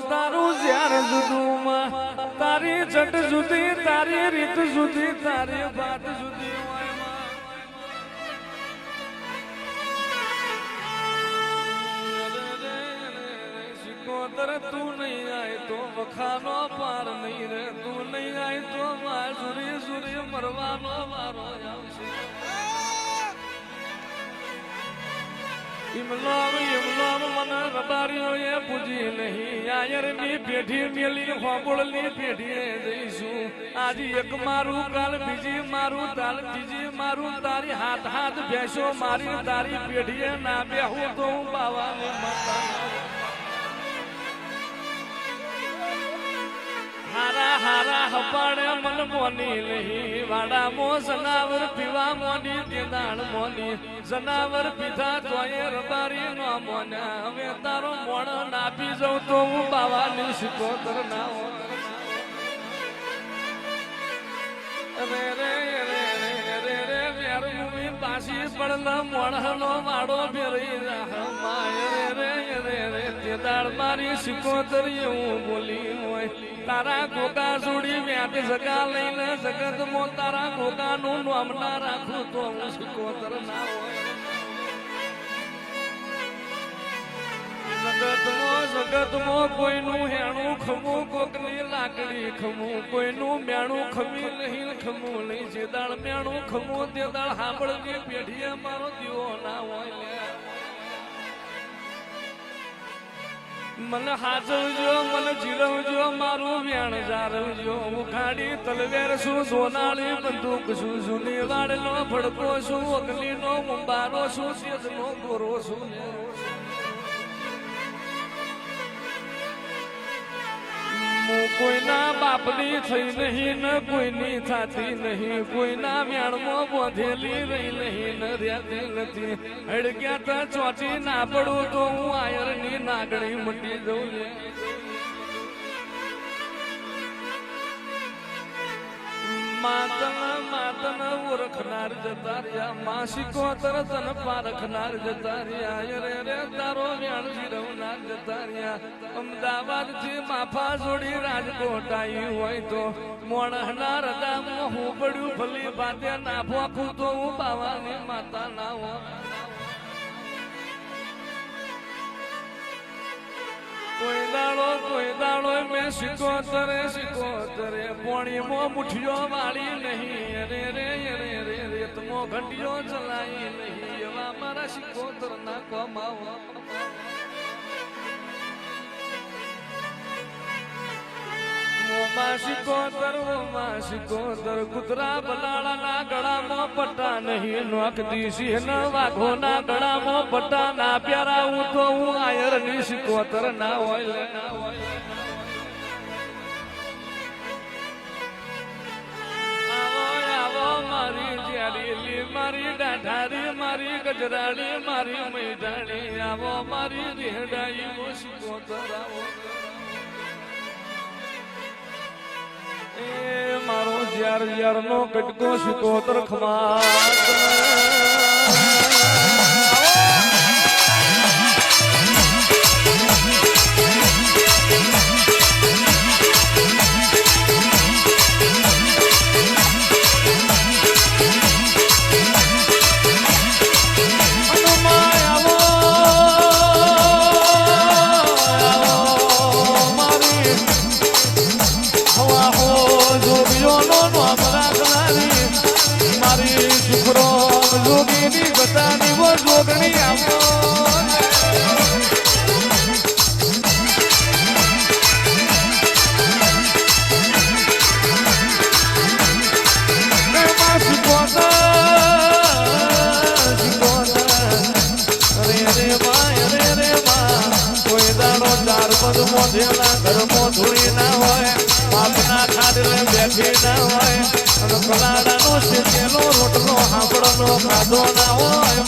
તારું જ્યાર જુદુમાં તારી જટ જુદી તારી રીત જુદી તારી વાત જુદી સિકોતર તું નહીં આય તો વખાનો પાર નહીં રે તું નહીં આય તો માજુરી સુરી મરવાનો વારો આવશે ઇમલામ મને રબારીઓએ પૂજી નહીં આયરની પેઢી મેલી હોબળની પેઢીએ જઈશું આજે એક મારું કાલ બીજી મારું તાલ ત્રીજી મારું તારી હાથ હાથ ભેંસો મારી તારી પેઢીએ ના બેહું તો હું બાવાની માતા હારા હારા હપાડે મન મોની નહીં વાડા મો જનાવર પીવા મોની દેદાણ મોની જનાવર પીધા તોય રબારી નો મોના હવે તારો મોણ નાપી જઉં તો હું બાવાની સિકોતર ના હો રે રે રે રે રે વેર મુવી પાછી પડલા મોણનો વાડો ફેરી રા માય રે રે રે દેદાણ મારી સિકોતર એવું બોલી હોય તારા ગોગા જોડી વ્યાપ જગા લઈને જગત મો તારા ગોગા નું નામ ના રાખું તો હું સિકોતર ના હોય જગત મો કોઈનું હેણું ખમું કોકની લાકડી ખમું કોઈનું મેણું ખમી નહીં ખમું નહીં જે દાળ મેણું ખમું તે દાળ હાંભળની પેઢીએ મારો દીવો ના હોય મને હાજવજો મને જીરવજો મારું વ્યાણ જારવજો ઉખાડી તલવેર શું સોનાળી બંદૂક શું જૂની વાડનો ભડકો શું અગ્નિનો મુંબારો શું તેજનો ગોરો શું કોઈના બાપની થઈ નહીં ને કોઈની થાતી નહીં કોઈના વ્યાણમાં બોધેલી રહી નહીં ને રહેતી નથી હડગ્યા તો ચોટી ના પડું તો હું આયરની નાગણી મટી જઉં માતન ઓળખનાર જતા રહ્યા માસિકો તરતન પારખનાર જતા રહ્યા રે રે તારો વ્યાણ જીરવનાર જતા રહ્યા અમદાવાદ થી માફા જોડી રાજકોટ આવ્યું હોય તો મોણનાર દામો હું પડ્યું ભલી બાતે ના ભોખું તો હું બાવાની માતા ના હો કોઈ દાડો મેં સિકોતરે પોણીમાં મુઠીઓ વાળી નહીં રે રે રે રે રેતમો ઘંટીઓ ચલાઈ નહીં એવા મારા સિકોતર ના કમાવા સિકોતર કુતરા બલાળાના ગળામાં પટ્ટા નહીં નોખ દીસી ન વાઘોના ગળામાં પટ્ટા ના પ્યારા હું તો હું આયરની સિકોતર ના હોય મારી જ્યારી મારી ડાઢારી મારી ગજરાડી મારી મૈદાણી આવો મારી રેહડાઈ સિકોતર આવો મારો જ્યાર નો કટકો સિકોતર ખમાત ઘરમાં ધૂળી ના હોય પાપના ખાડલે બેઠી ના હોય અને કલાડાનો શેકેલો રોટલો હાંભળનો ખાધો ના હોય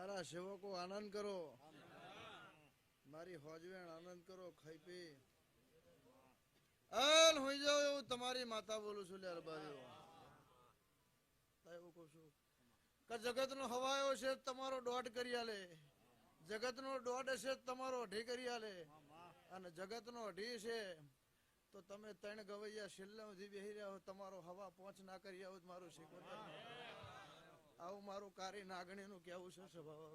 મારા સેવકો આનંદ કરો, મારી હોજવેણ આનંદ કરો, ખાઈ પી હાલ હોઈ જાવ એવું તમારી માતા બોલું છું લે અરબારીઓ. એવું કહું છું કે જગત નો હવાયો છે તમારો દોઢ કરી આલે, જગત નો દોઢ હશે તમારો અઢી કરી આલે, અને જગત નો અઢી છે તો તમે ત્રણ ગવૈયા છેલ્લે સુધી બેહી રહ્યા હો, તમારો હવા પહોંચ ના કરી આવું મારું શીખવતા. આવું મારું કાર્ય નાગણી નું કેવું છે સ્વભાવ.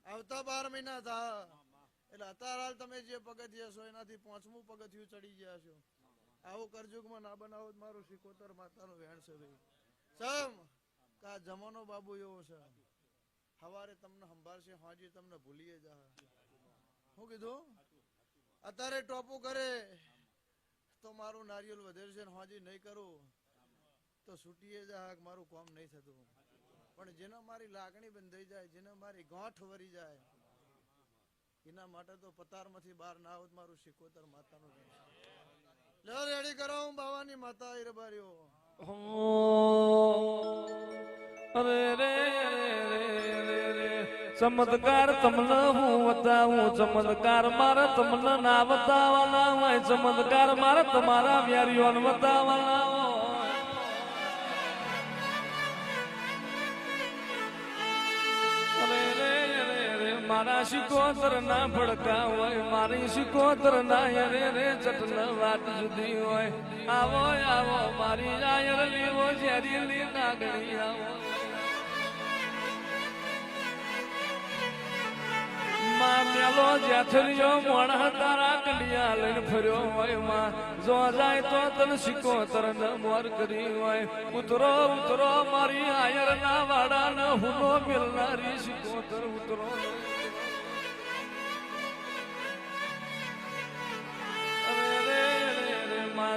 આવતા 12 મહિના થા એટલે અત્યારે હાલ તમે જે પગથિયા છો એનાથી 5મું પગથિયું ચડી ગયા છો. આવું કરજુગમાં ના બનાવો મારું શીખોતર માતાનું વેણ છે ભાઈ. સમ કા જમાનો બાબુ એવો છે, હવારે તમને સંભાળશે, હાજી તમને ભૂલીએ જા. શું કીધું? અત્યારે ટોપું કરે તો મારું નારિયેલ વધે છે, હાજી નહીં કરું તો છૂટીએ જા, મારું કામ નહીં થતું. પણ જેને મારી લાગણી બંધાઈ જાય, જેને મારી ગાંઠ વરી જાય, એના માટે તો પતારમાંથી બહાર ના આવત મારું શીખોતર માતાનું. લે રેડી કરો, હું બાવાની માતા એ રબારીઓ. અરે રે ચમત્કાર તમને હું બતાવું, ચમત્કાર મારે તમને ના બતાવવાના હોય, ચમત્કાર મારે તમારા વ્યારીઓને બતાવવાના હોય. મારા શિકોતર ના ભડકા હોય, મારી શિકોતર ના રે ચટન વાત જુદી હોય. આવો આવો મારી આયર લીવો ઝેરીલી નાગણી આવો. માં મેલો જેથરિયો મોણા તારા કંડિયા લઈને ફર્યો હોય, માં જો જાય તો તન શિકોતર ન મોર કરી હોય. ઉતરો ઉતરો મારી આયર ના વાડા ન હુનો મિલનારી શિકોતર ઉતરો.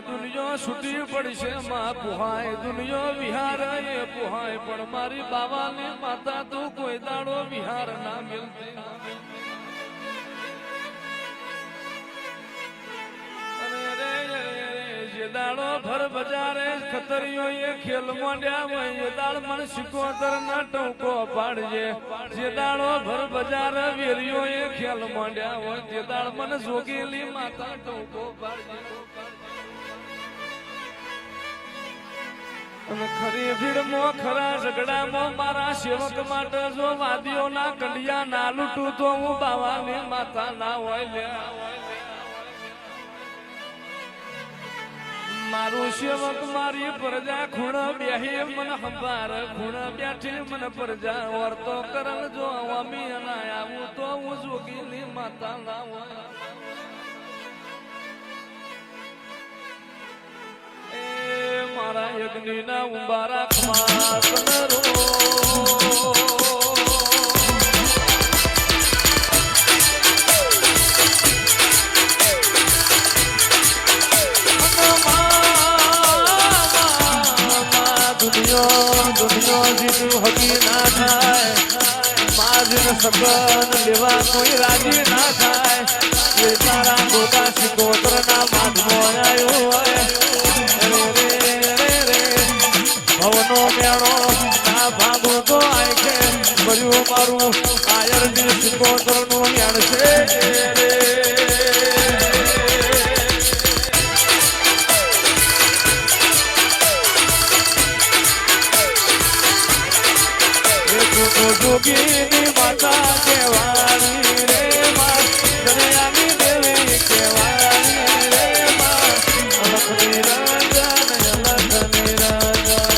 દુનિયા છૂટી પડશે માં પુહાય, દુનિયો વિહાર એ પુહાય, પણ મારી બાવાની માતા તું કોઈ દાડો વિહાર ના મિલતી. જે દાડો ભર બજારે ખતરીઓ એ ખેલ માંડ્યા હોય, એ દાડ મન શિકોતર ના ટોકો પાડજે. જે દાડો ભર બજારે વેરીઓ એ ખેલ માંડ્યા હોય, તે દાડ મન જોગેલી માતા ટોકો પાડજે. અને ખરી ભીડમાં ખરા ઝઘડામાં મારા સેવક માટે જો વાદીઓ ના કંડિયા ના લૂટું તો હું બાવાની માતા ના હોય લે. મારું સેવક મારી પ્રજા ખૂણ બેહી મન સંભાર, ખૂણ બેઠી મન પ્રજા વર્તો કરલ જો અમી ના આવું તો હું જોગીની માતા ના હોય. મારા યજ્ઞ ના ઉંબારા ખમા કનરો દુનિયા જીતું હકી ના થાય, માજન સગન લેવા કોઈ રાજી ના થાય. એ તારા ગોતા શિકોતર ના માધમો આવ્યો હોય. ભવનો મેળો ના ભાગો તો આય છે, ભર્યું મારું આયર દિલ શિકોતર નું મેળ છે. જોગીની માતા કેવાળી રે માં, દરિયાની દેવી કેવાળી રે માં, અલખની રાજા ને અલખની રાજા.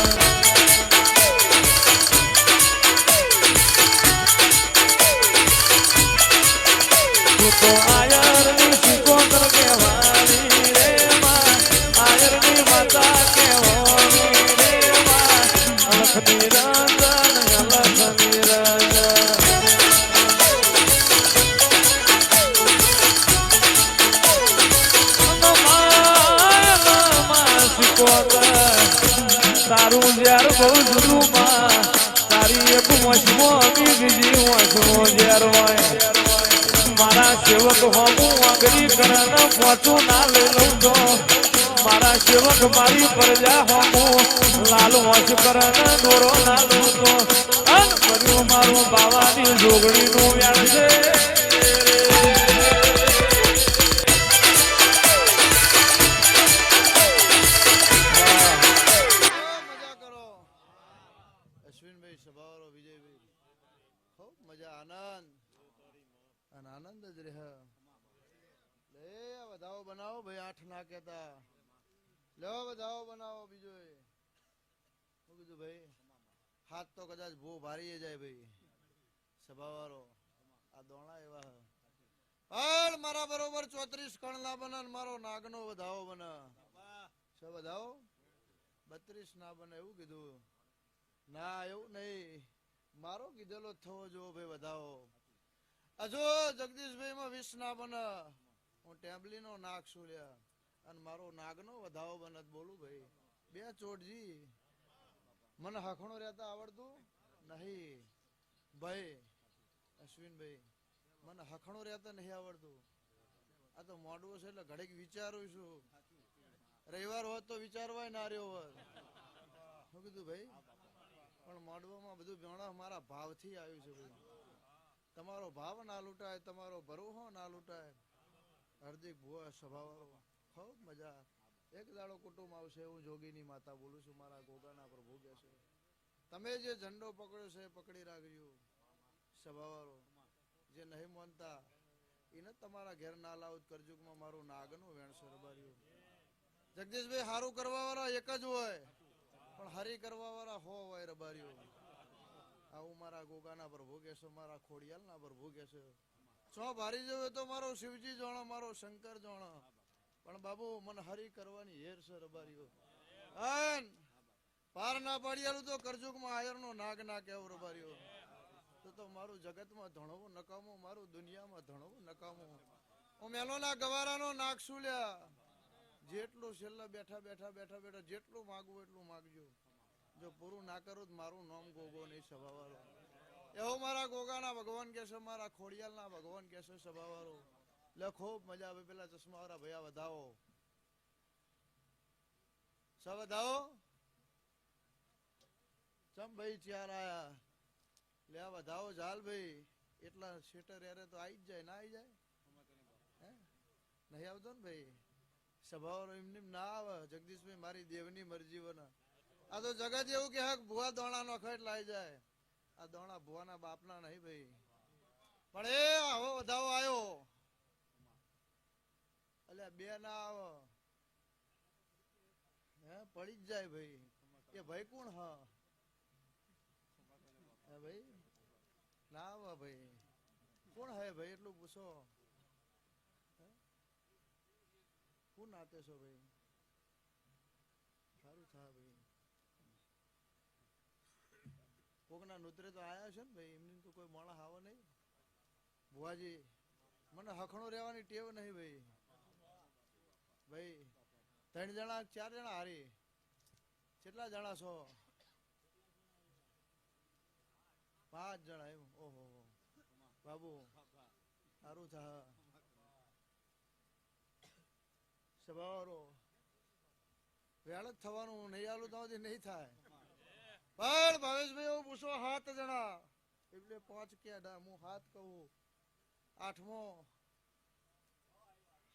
તું તો આયરની શિકોતર કેવાળી રે માં, આયરની માતા કેવાળી રે માં, અલખની રાજા ને અલખની રાજા. તારું ઝેર બહુ જુદું માં, તારી એક વચમો બીજી વચમો ઝેર હોય. મારા સેવક હોવું આગળી કરણ પહોંચું ના લઈ લઉં તો મારા સેવક મારી પ્રજા હોમું લાલ વંશ કરણ દોરો નાલો તો અન કર્યું મારું બાવાની જોગણીનું વ્યાણ છે મજા કરો અશ્વિનભાઈ સભાવાળો વિજયભાઈ ખૂબ મજા આનંદ અને આનંદ જ રહે લે વધાવો બનાવો ભાઈ આઠ ના કેતા લો વધાવો બનાવો બીજો શું કીધું ભાઈ હાથ તો કદાચ ભૂ ભારી જાય ભાઈ સભાવાળો આ દોણા એવા પણ મારા બરોબર 34 કણ ના બને ને મારો નાગનો વધાવો બને શું વધાવો 32 ના બને એવું કીધું ના એવું નહીં મારો કીધેલો થવો જો ભાઈ વધાવો હજુ જગદીશભાઈ માં 20 ના બને હું ટેમ્બલી નો નાગ છું લ્યા અને મારો નાગનો વધાવો બને બોલું ભાઈ બે ચોટજી મને હખણો રહેતા આવડતું નહીં ભાઈ અશ્વિનભાઈ મને હખણો રહેતા નહીં આવડતું આ તો મોડવું છે એટલે ઘડીક વિચારું છું રવિવાર હોત તો વિચારવાય ના રહ્યો હોત શું કીધું ભાઈ પણ મોડવામાં બધું ભેણા મારા ભાવથી આવ્યું છે ભાઈ તમારો ભાવ ના લૂંટાય તમારો ભરોહો ના લૂંટાય હાર્દિક ભુવા સભાવાળો ખૂબ મજા એક દાડો કુટુંબ આવશે હું જોગીની માતા બોલું છું મારા ગોગાના પ્રભુ કે છે તમે જે ઝંડો પકડ્યો છે પકડી રાખજો સભાવાળો જે નહીં માનતા એને તમારા ઘેર ના લાવું કરજુગમાં મારું નાગનું વેણ સરબાર્યું જગદીશભાઈ હારું કરવા વાળા એક જ હોય પણ હરી કરવા વાળા હોય રબારીઓ આવું મારા ગોગાના પ્રભુ કે છે મારા ખોડિયાલના પ્રભુ કે છે છો ભારી જવે તો મારો શિવજી જોણો મારો શંકર જોણો પણ બાબુ મને હરી કરવાની હેર છે રબારીઓ પાર ના પાડિયાલું તો કરજુગમાં આયરનો નાગ ના કેવું રબારીઓ તો મારું જગતમાં ધણવું નકામું મારું દુનિયામાં ધણવું નકામું હું મેલોના ગવારાનો નાગ શું લ્યા જેટલું છેલ્લા બેઠા બેઠા બેઠા બેઠા જેટલું માગવું એટલું માગજો જો પૂરું ના કરું મારું નામ ગોગો નહીં સભાવાળો એવું મારા ગોગાના ભગવાન કે છે મારા ખોડિયાલના ભગવાન કે છે સભાવાળો એટલે ખૂબ મજા આવે પેલા ચશ્મા વાળા ભૈયા વધાવો વધાવો ચમ ભાઈ ચાર આયા લે આ વધાવો જાલ ભાઈ એટલા શેટર યારે તો આવી જ જાય ના આવી જાય નહીં આવતો ને ભાઈ સભાવાળો એમને ના આવે જગદીશભાઈ મારી દેવની મરજી બને આ તો જગત એવું કે હક ભુવા દોણા નો ખટ લાવી જાય આ દોણા ભુવાના બાપના નહીં ભાઈ પણ એ આવો વધાવો આવ્યો એટલે બે ના આવે હે પડી જ જાય ભાઈ એ ભાઈ કોણ હા હે ભાઈ ના આવે ભાઈ કોણ હે ભાઈ એટલું પૂછો કોણ નાતે છો ભાઈ સારું થા ભાઈ કોકના નુતરે તો આયા છે ને ભાઈ એમની તો કોઈ માણસ આવે નહીં ભુવાજી મને હખણો રહેવાની ટેવ નહીં ભાઈ ભાઈ 3 જણા 4 જણા હારી કેટલા જણા છો 5 જણા એમ ઓહો બાબુ સારું થા સભાવાળો વેળ જ થવાનું નહીં આલું તો નહીં થાય પણ ભાવેશભાઈ એવું પૂછો 7 જણા એટલે 5 કેડા હું 7 કહું 8મો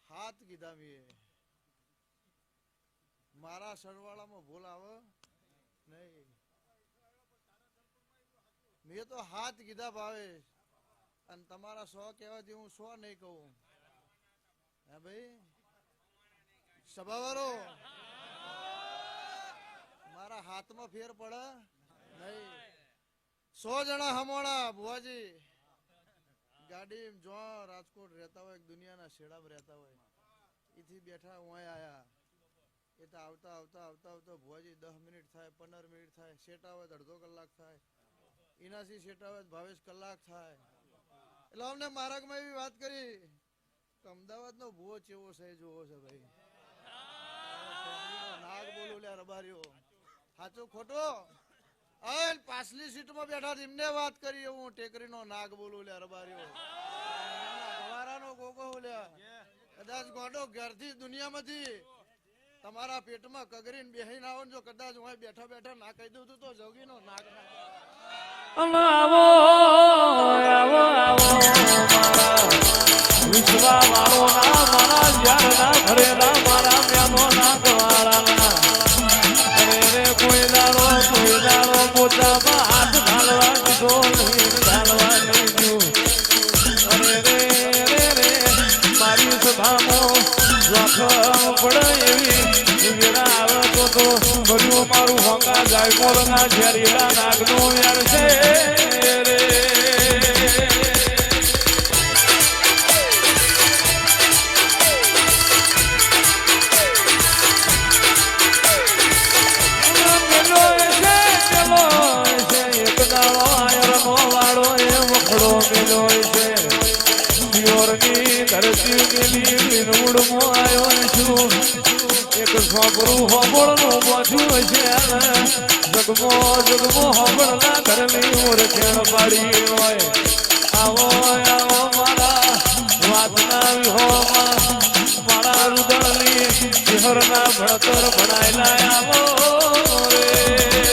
7 કીધા મેં મારા સરવાળામાં ભૂલ આવે નહીં મેં તો 7 કીધા ભાવેશ અને તમારા 100 કહેવાથી હું 100 નહીં કહું હે ભાઈ સભાવાળો મારા હાથમાં ફેર પડે નહીં 100 જણા હમોણા ભુવાજી ગાડી જો રાજકોટ રહેતા હોય દુનિયાના શેડામાં રહેતા હોય એથી બેઠા હું આયા એ તો આવતા આવતા આવતા આવતા ભુવાજી 10 મિનિટ થાય 15 મિનિટ થાય શેટા હોય અડધો કલાક થાય એનાથી શેટા હોય ભાવેશ કલાક થાય એટલે અમને માર્ગમાં એવી વાત કરી કે અમદાવાદ નો ભુવો ચેવો છે જોવો છે ભાઈ નાગ બોલું લે રબારીઓ સાચું ખોટો પાછલી સીટમાં બેઠા એમને વાત કરી હું ટેકરીનો નાગ બોલું લે રબારીઓ ગવારાનો ગોગો લે કદાચ ગોડો ઘરથી દુનિયામાંથી તમારા પેટમાં કગરીને બેહીને આવો ને જો કદાચ હું બેઠા બેઠા ના કહી દઉં તો જોગીનો નાક આવો આવો આવો મારા વિશ્વા વાળો ના મારા યાર ના ઘરે ના મારા મેમો ના ગવાળા ના અરે રે કોઈ દાડો પોતામાં હાથ ઢાલવા દીધો નહીં ઢાલવા નહીં દઉં અરે રે રે રે મારી સભામાં જોખમ પડે એવી વેળા આવે તો ભર્યું મારું હોંગા જાય મોરના ઝેરીલા નાગનું યાર છે રે છોકરું હોબળનું મોઢું છે જગમો જગમો હોબળના ઘરની ઓરખેણ પાડી હોય આવો આવો મારા વાતના વિહોમાં મારા રુદળની શહેરના ભણતર ભણાયેલા આવો રે